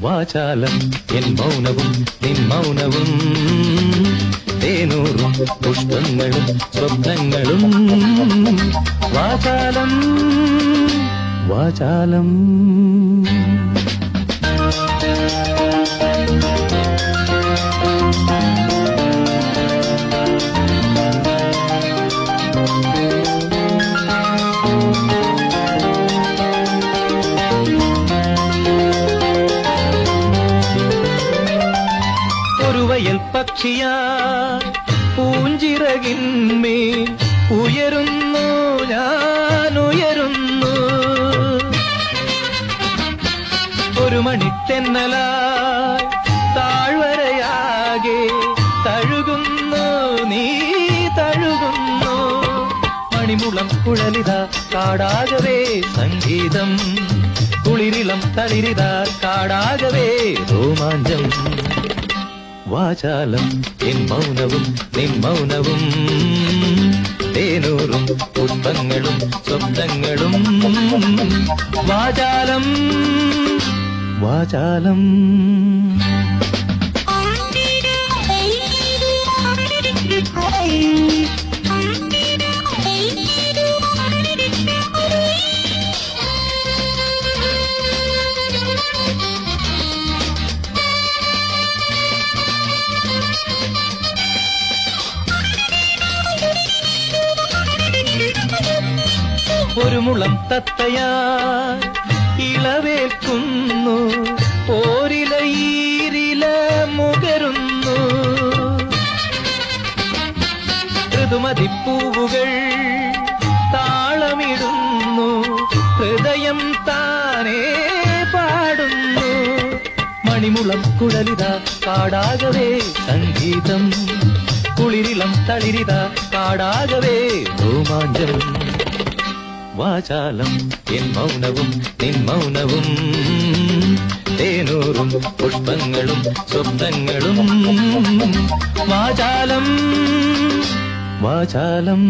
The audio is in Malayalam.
വാചാലം എൻ മൗനവും നിൻ മൗനവും തേനൂറും പുഷ്പങ്ങളും സ്വപ്നങ്ങളും വാചാലം വാചാലം ഒരുവയൽ പക്ഷിയാ പൂഞ്ചിറകിന്മേൽ ഉയരുന്നു ഞാൻ ഉയരുന്നു ഒരു മണിത്തെന്നലായി താഴ്വരയാകെ തഴുകുന്നു നീ തഴുകുന്നു മണിമുളം കുഴലിത കാടാകവേ സംഗീതം കുളിരിളം തളിരിത കാടാകവേ രോമാഞ്ചം വാചാലം എൻ മൗനവും നിൻ മൗനവും തേനൂറും പുഷ്പങ്ങളും സ്വപ്നങ്ങളും വാചാലം വാചാലം ഒരു മുളം തത്തയാ ഇളവേൽക്കുന്നു ഓരില ഈരില മുകരുന്നു ഋതുമതിപ്പൂവുകൾ താളമിടുന്നു ഹൃദയം താനേ പാടുന്നു മണിമുളം കുഴലിത കാടാകവേ സംഗീതം കുളിരിളം തളിരിത കാടാകവേ രോമാഞ്ചം വാചാലം എൻ മൗനവും നിൻ മൗനവും തേനൂറും പുഷ്പങ്ങളും സ്വപ്നങ്ങളും വാചാലം വാചാലം